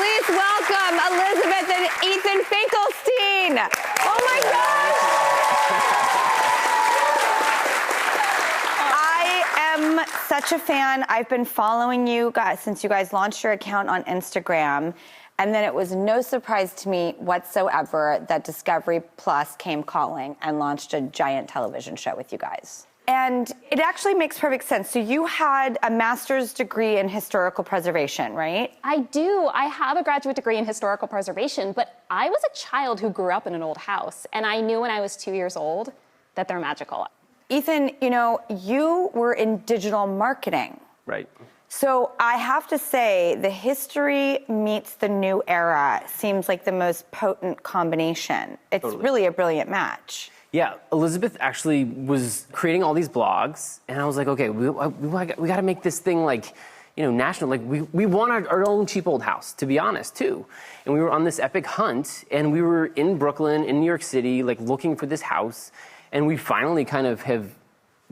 Please welcome Elizabeth and Ethan Finkelstein. Oh my gosh! I am such a fan. I've been following you guys since you guys launched your account on Instagram. And then it was no surprise to me whatsoever that Discovery Plus came calling and launched a giant television show with you guys. And it actually makes perfect sense. So you had a master's degree in historical preservation, right? I do. I have a graduate degree in historical preservation, but I was a child who grew up in an old house, and I knew when I was 2 years old that they're magical. Ethan, you know, you were in digital marketing. Right. So I have to say, the history meets the new era seems like the most potent combination. It's really a brilliant match. Yeah, Elizabeth actually was creating all these blogs, and I was like, okay, we got to make this thing like, you know, national. Like we want our own cheap old house, to be honest, too. And we were on this epic hunt, and we were in Brooklyn, in New York City, like looking for this house, and we finally kind of have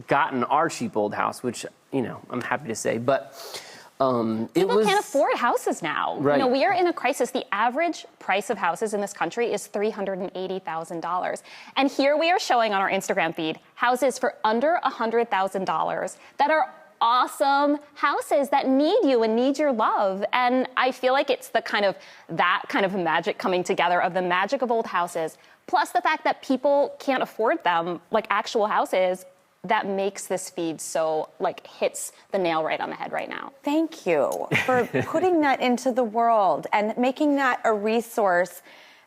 gotten our cheap old house, which, you know, I'm happy to say, but People can't afford houses now. Right. You know, we are in a crisis. The average price of houses in this country is $380,000. And here we are showing on our Instagram feed houses for under $100,000 that are awesome houses that need you and need your love. And I feel like it's that kind of magic coming together of the magic of old houses, plus the fact that people can't afford them, like actual houses, that makes this feed so, like, hits the nail right on the head right now. Thank you for putting that into the world and making that a resource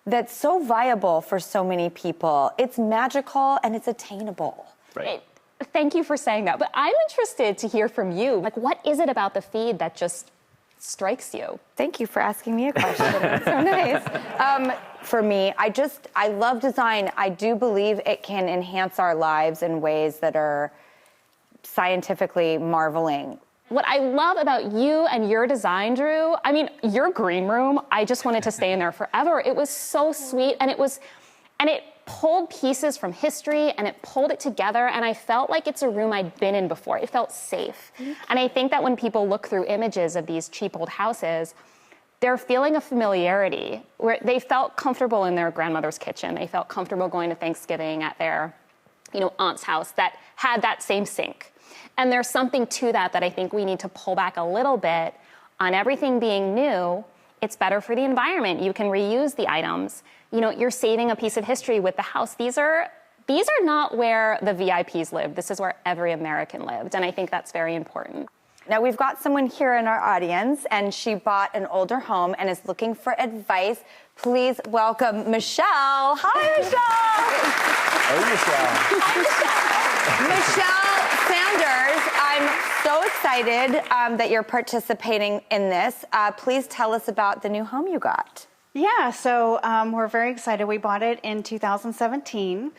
that's so viable for so many people. It's magical and it's attainable. Right. Thank you for saying that. But I'm interested to hear from you. Like, what is it about the feed that just strikes you? Thank you for asking me a question. That's so nice. For me, I love design. I do believe it can enhance our lives in ways that are scientifically marveling. What I love about you and your design, Drew, I mean, your green room, I just wanted to stay in there forever. It was so sweet, and it pulled pieces from history, and it pulled it together, and I felt like it's a room I'd been in before. It felt safe. And I think that when people look through images of these cheap old houses, they're feeling a familiarity where they felt comfortable in their grandmother's kitchen. They felt comfortable going to Thanksgiving at their, aunt's house that had that same sink. And there's something to that I think we need to pull back a little bit on everything being new. It's better for the environment. You can reuse the items. You're saving a piece of history with the house. These are not where the VIPs lived. This is where every American lived. And I think that's very important. Now, we've got someone here in our audience, and she bought an older home and is looking for advice. Please welcome Michelle. Hi, Michelle. Hey, Michelle. Michelle Sanders, I'm so excited that you're participating in this. Please tell us about the new home you got. Yeah, so we're very excited. We bought it in 2017,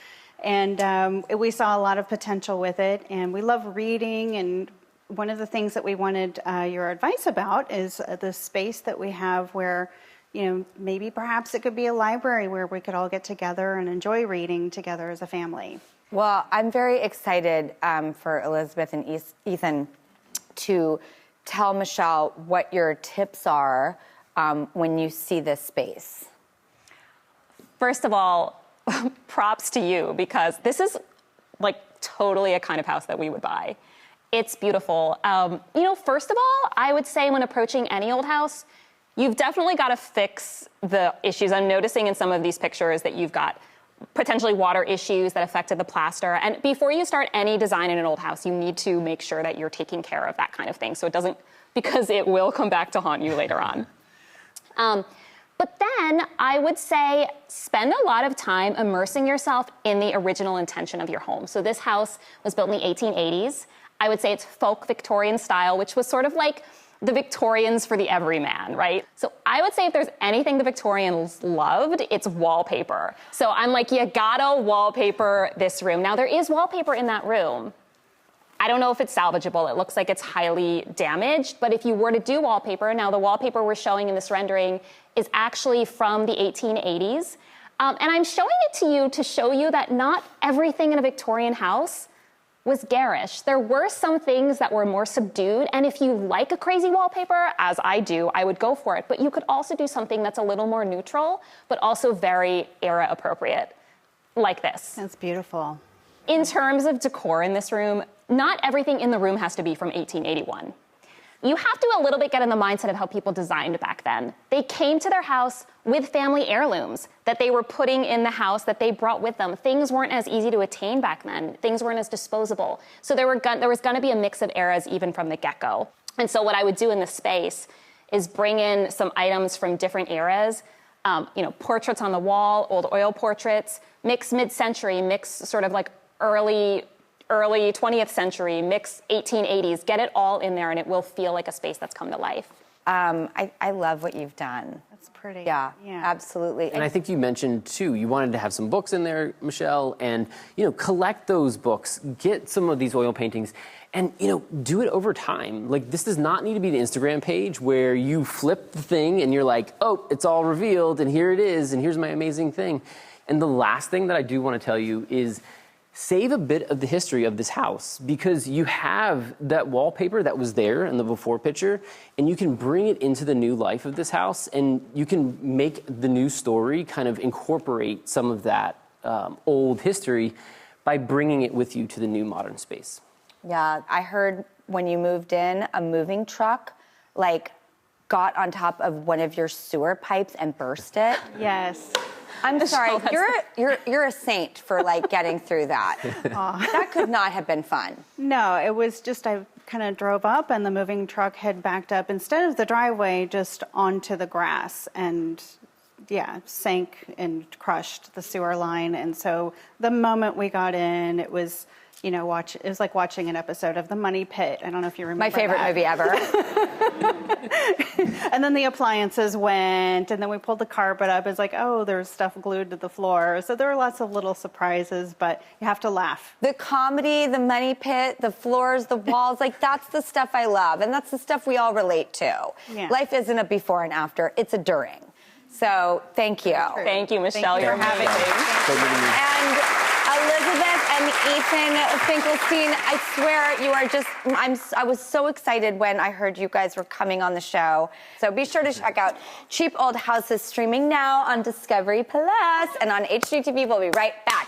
and we saw a lot of potential with it, and we love reading, and one of the things that we wanted your advice about is the space that we have where, maybe perhaps it could be a library where we could all get together and enjoy reading together as a family. Well, I'm very excited for Elizabeth and Ethan to tell Michelle what your tips are when you see this space. First of all, props to you, because this is like totally a kind of house that we would buy. It's beautiful. First of all, I would say when approaching any old house, you've definitely got to fix the issues. I'm noticing in some of these pictures that you've got potentially water issues that affected the plaster. And before you start any design in an old house, you need to make sure that you're taking care of that kind of thing. So it doesn't, because it will come back to haunt you later on. But then I would say spend a lot of time immersing yourself in the original intention of your home. So this house was built in the 1880s. I would say it's Folk Victorian Style, which was sort of like the Victorians for the everyman, right? So I would say if there's anything the Victorians loved, it's wallpaper. So I'm like, you gotta wallpaper this room. Now there is wallpaper in that room. I don't know if it's salvageable. It looks like it's highly damaged, but if you were to do wallpaper, now the wallpaper we're showing in this rendering is actually from the 1880s. And I'm showing it to you to show you that not everything in a Victorian house was garish. There were some things that were more subdued, and if you like a crazy wallpaper, as I do, I would go for it. But you could also do something that's a little more neutral, but also very era appropriate, like this. That's beautiful. In terms of decor in this room, not everything in the room has to be from 1881. You have to a little bit get in the mindset of how people designed back then. They came to their house with family heirlooms that they were putting in the house that they brought with them. Things weren't as easy to attain back then. Things weren't as disposable. So there was going to be a mix of eras even from the get-go. And so what I would do in this space is bring in some items from different eras, portraits on the wall, old oil portraits, mix mid-century, mix sort of like early 20th century, mix 1880s, get it all in there and it will feel like a space that's come to life. I love what you've done. That's pretty. Yeah, absolutely. And I think you mentioned too, you wanted to have some books in there, Michelle, and collect those books, get some of these oil paintings, and do it over time. Like, this does not need to be the Instagram page where you flip the thing and you're like, oh, it's all revealed and here it is and here's my amazing thing. And the last thing that I do want to tell you is save a bit of the history of this house, because you have that wallpaper that was there in the before picture, and you can bring it into the new life of this house, and you can make the new story kind of incorporate some of that old history by bringing it with you to the new modern space. Yeah, I heard when you moved in, a moving truck got on top of one of your sewer pipes and burst it. Yes. I'm sorry, you're a saint for getting through that. That could not have been fun. No, it was just I kind of drove up and the moving truck had backed up instead of the driveway just onto the grass and sank and crushed the sewer line. And so the moment we got in, it was it was like watching an episode of The Money Pit. I don't know if you remember My favorite movie ever. And then the appliances went, and then we pulled the carpet up. It's like, oh, there's stuff glued to the floor. So there were lots of little surprises, but you have to laugh. The comedy, the Money Pit, the floors, the walls, that's the stuff I love. And that's the stuff we all relate to. Yeah. Life isn't a before and after, it's a during. So thank you. Thank you, Michelle. You're having me. And Elizabeth and Ethan Finkelstein, I swear you are just, I was so excited when I heard you guys were coming on the show. So be sure to check out Cheap Old Houses, streaming now on Discovery Plus and on HGTV. We'll be right back.